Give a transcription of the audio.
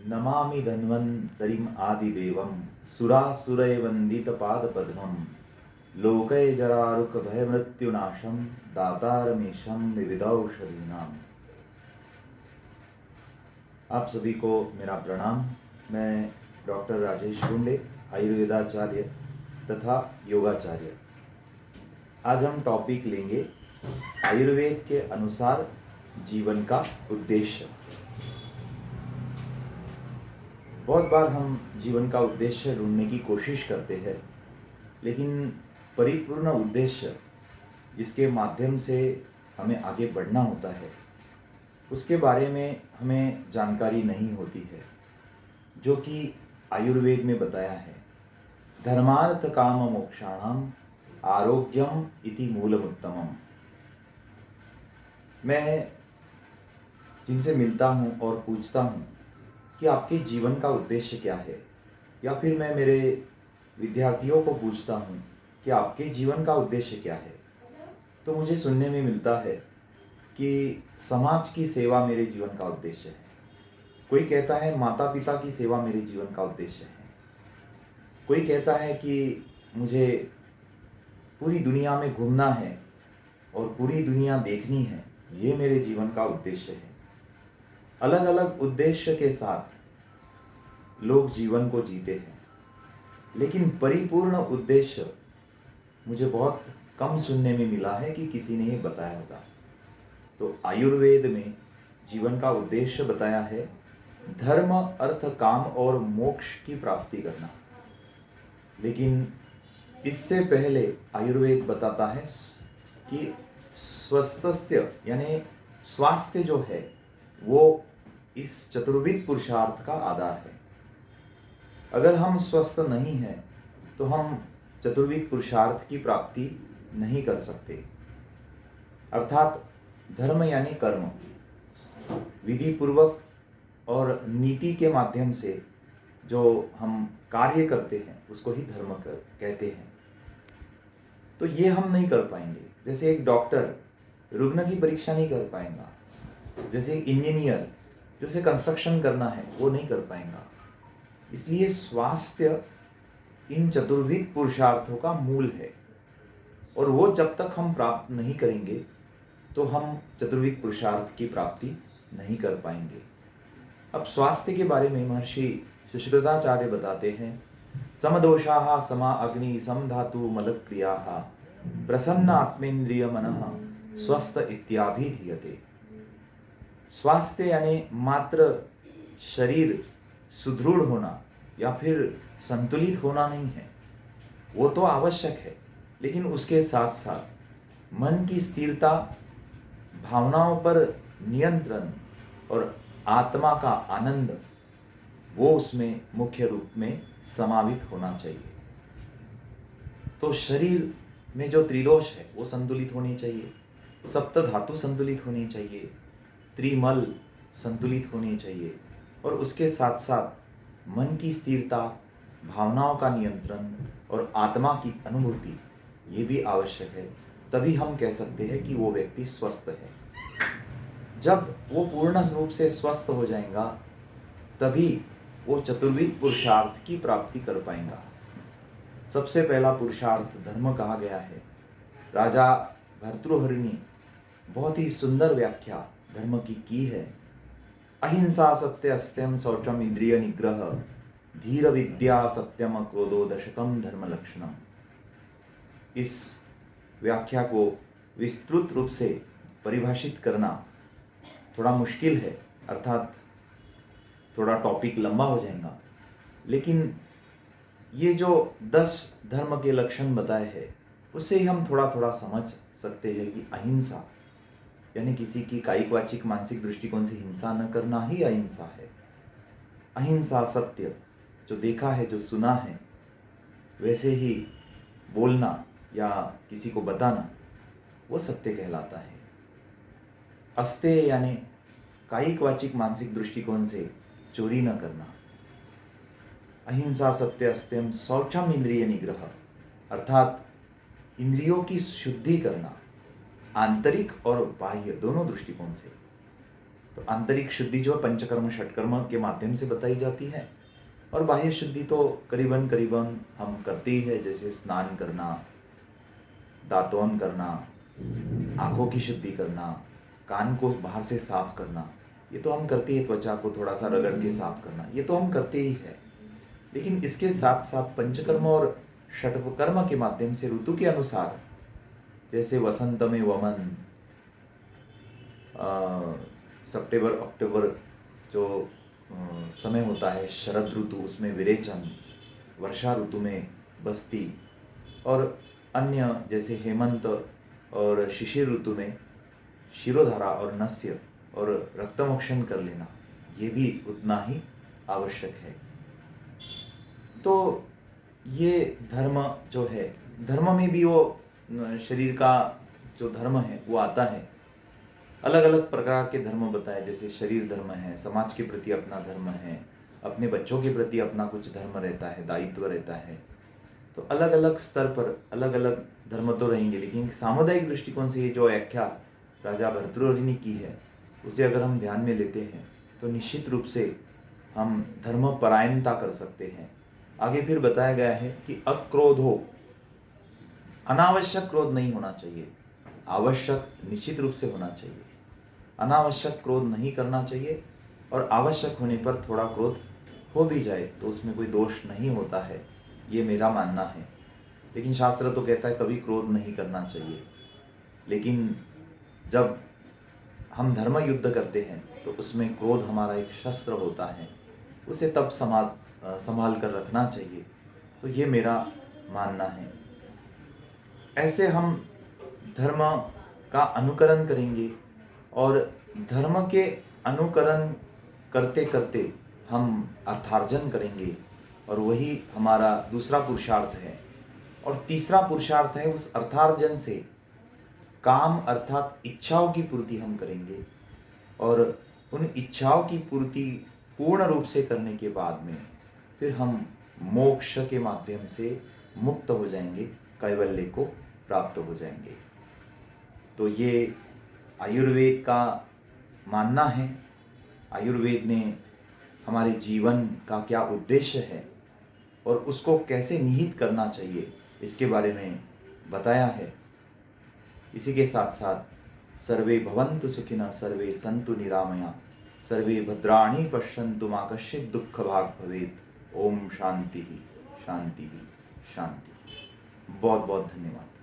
नमामि धन्वन्तरिम् आदिदेवं सुरासुरैर्वन्दितपादपद्मं लोकैर्जरारुकभयमृत्युनाशं दातारमीशं विविधौषधीनाम्। आप सभी को मेरा प्रणाम। मैं डॉक्टर राजेश गुंडे, आयुर्वेदाचार्य तथा योगाचार्य। आज हम टॉपिक लेंगे आयुर्वेद के अनुसार जीवन का उद्देश्य। बहुत बार हम जीवन का उद्देश्य ढूंढने की कोशिश करते हैं, लेकिन परिपूर्ण उद्देश्य जिसके माध्यम से हमें आगे बढ़ना होता है उसके बारे में हमें जानकारी नहीं होती है, जो कि आयुर्वेद में बताया है। धर्मार्थ काम मोक्षाणाम आरोग्यम इति मूलमुत्तमम। मैं जिनसे मिलता हूँ और पूछता हूँ कि आपके जीवन का उद्देश्य क्या है, या फिर मैं मेरे विद्यार्थियों को पूछता हूँ कि आपके जीवन का उद्देश्य क्या है, तो मुझे सुनने में मिलता है कि समाज की सेवा मेरे जीवन का उद्देश्य है। कोई कहता है माता पिता की सेवा मेरे जीवन का उद्देश्य है। कोई कहता है कि मुझे पूरी दुनिया में घूमना है और पूरी दुनिया देखनी है, ये मेरे जीवन का उद्देश्य है। अलग अलग उद्देश्य के साथ लोग जीवन को जीते हैं, लेकिन परिपूर्ण उद्देश्य मुझे बहुत कम सुनने में मिला है कि किसी ने ये बताया होगा। तो आयुर्वेद में जीवन का उद्देश्य बताया है धर्म, अर्थ, काम और मोक्ष की प्राप्ति करना। लेकिन इससे पहले आयुर्वेद बताता है कि स्वस्थस्य यानी स्वास्थ्य जो है वो इस चतुर्विध पुरुषार्थ का आधार है। अगर हम स्वस्थ नहीं हैं तो हम चतुर्विध पुरुषार्थ की प्राप्ति नहीं कर सकते। अर्थात धर्म यानी कर्म, विधि पूर्वक और नीति के माध्यम से जो हम कार्य करते हैं उसको ही धर्म कहते हैं। तो ये हम नहीं कर पाएंगे। जैसे एक डॉक्टर रुग्ण की परीक्षा नहीं कर पाएगा, जैसे एक इंजीनियर जो उसे कंस्ट्रक्शन करना है वो नहीं कर पाएगा। इसलिए स्वास्थ्य इन चतुर्विध पुरुषार्थों का मूल है, और वो जब तक हम प्राप्त नहीं करेंगे तो हम चतुर्विध पुरुषार्थ की प्राप्ति नहीं कर पाएंगे। अब स्वास्थ्य के बारे में महर्षि सुश्रुताचार्य बताते हैं, समदोषाः समा अग्नि समधातु मलक्रियाः प्रसन्न आत्मेन्द्रिय मनः स्वस्थ इत्याभिधीयते। स्वास्थ्य यानी मात्र शरीर सुदृढ़ होना या फिर संतुलित होना नहीं है, वो तो आवश्यक है, लेकिन उसके साथ साथ मन की स्थिरता, भावनाओं पर नियंत्रण और आत्मा का आनंद, वो उसमें मुख्य रूप में समावित होना चाहिए। तो शरीर में जो त्रिदोष है वो संतुलित होनी चाहिए, सप्त धातु संतुलित होनी चाहिए, त्रिमल संतुलित होनी चाहिए, और उसके साथ साथ मन की स्थिरता, भावनाओं का नियंत्रण और आत्मा की अनुभूति, ये भी आवश्यक है। तभी हम कह सकते हैं कि वो व्यक्ति स्वस्थ है। जब वो पूर्ण रूप से स्वस्थ हो जाएगा तभी वो चतुर्विध पुरुषार्थ की प्राप्ति कर पाएगा। सबसे पहला पुरुषार्थ धर्म कहा गया है। राजा भर्तृहरि ने बहुत ही सुंदर व्याख्या धर्म की है। अहिंसा सत्य अस्त्यम शौचम इंद्रिय निग्रह धीर विद्या सत्यम क्रोधो दशकम धर्म लक्षणम। इस व्याख्या को विस्तृत रूप से परिभाषित करना थोड़ा मुश्किल है, अर्थात थोड़ा टॉपिक लंबा हो जाएगा, लेकिन ये जो 10 धर्म के लक्षण बताए हैं उससे ही हम थोड़ा थोड़ा समझ सकते हैं कि अहिंसा यानी किसी की कायिक वाचिक मानसिक दृष्टिकोण से हिंसा न करना ही अहिंसा है। अहिंसा सत्य, जो देखा है, जो सुना है, वैसे ही बोलना या किसी को बताना, वो सत्य कहलाता है। अस्तेय यानी कायिक वाचिक मानसिक दृष्टिकोण से चोरी न करना। अहिंसा सत्य अस्त्यम शौचम इंद्रिय निग्रह, अर्थात इंद्रियों की शुद्धि करना, आंतरिक और बाह्य दोनों दृष्टिकोण से। तो आंतरिक शुद्धि जो पंचकर्म षटकर्म के माध्यम से बताई जाती है, और बाह्य शुद्धि तो करीबन करीबन हम करते ही है, जैसे स्नान करना, दातुन करना, आंखों की शुद्धि करना, कान को बाहर से साफ करना, ये तो हम करते ही, त्वचा को थोड़ा सा रगड़ के साफ करना, ये तो हम करते ही है। लेकिन इसके साथ साथ पंचकर्म और षटकर्म के माध्यम से ऋतु के अनुसार, जैसे वसंत में वमन, सितंबर अक्टूबर जो समय होता है शरद ऋतु, उसमें विरेचन, वर्षा ऋतु में बस्ती, और अन्य जैसे हेमंत और शिशिर ऋतु में शिरोधारा और नस्य और रक्तमोक्षण कर लेना, ये भी उतना ही आवश्यक है। तो ये धर्म जो है, धर्म में भी वो शरीर का जो धर्म है वो आता है। अलग अलग प्रकार के धर्म बताए, जैसे शरीर धर्म है, समाज के प्रति अपना धर्म है, अपने बच्चों के प्रति अपना कुछ धर्म रहता है, दायित्व रहता है। तो अलग अलग स्तर पर अलग अलग धर्म तो रहेंगे, लेकिन सामुदायिक दृष्टिकोण से ये जो व्याख्या राजा भर्तृहरि ने की है, उसे अगर हम ध्यान में लेते हैं तो निश्चित रूप से हम धर्म परायणता कर सकते हैं। आगे फिर बताया गया है कि अक्रोध हो, अनावश्यक क्रोध नहीं होना चाहिए, आवश्यक निश्चित रूप से होना चाहिए। अनावश्यक क्रोध नहीं करना चाहिए, और आवश्यक होने पर थोड़ा क्रोध हो भी जाए तो उसमें कोई दोष नहीं होता है, ये मेरा मानना है। लेकिन शास्त्र तो कहता है कभी क्रोध नहीं करना चाहिए। लेकिन जब हम धर्म युद्ध करते हैं तो उसमें क्रोध हमारा एक शस्त्र होता है, उसे तब संभाल कर रखना चाहिए। तो ये मेरा मानना है। ऐसे हम धर्म का अनुकरण करेंगे, और धर्म के अनुकरण करते करते हम अर्थार्जन करेंगे, और वही हमारा दूसरा पुरुषार्थ है। और तीसरा पुरुषार्थ है, उस अर्थार्जन से काम अर्थात इच्छाओं की पूर्ति हम करेंगे, और उन इच्छाओं की पूर्ति पूर्ण रूप से करने के बाद में फिर हम मोक्ष के माध्यम से मुक्त हो जाएंगे, कैवल्य को प्राप्त हो जाएंगे। तो ये आयुर्वेद का मानना है। आयुर्वेद ने हमारे जीवन का क्या उद्देश्य है और उसको कैसे निहित करना चाहिए, इसके बारे में बताया है। इसी के साथ साथ सर्वे भवन्तु सुखिनः, सर्वे सन्तु निरामया, सर्वे भद्राणि पश्यन्तु मा कश्चित् दुःखभाग् भवेत्। ओम शांति शांति शांति। बहुत बहुत धन्यवाद।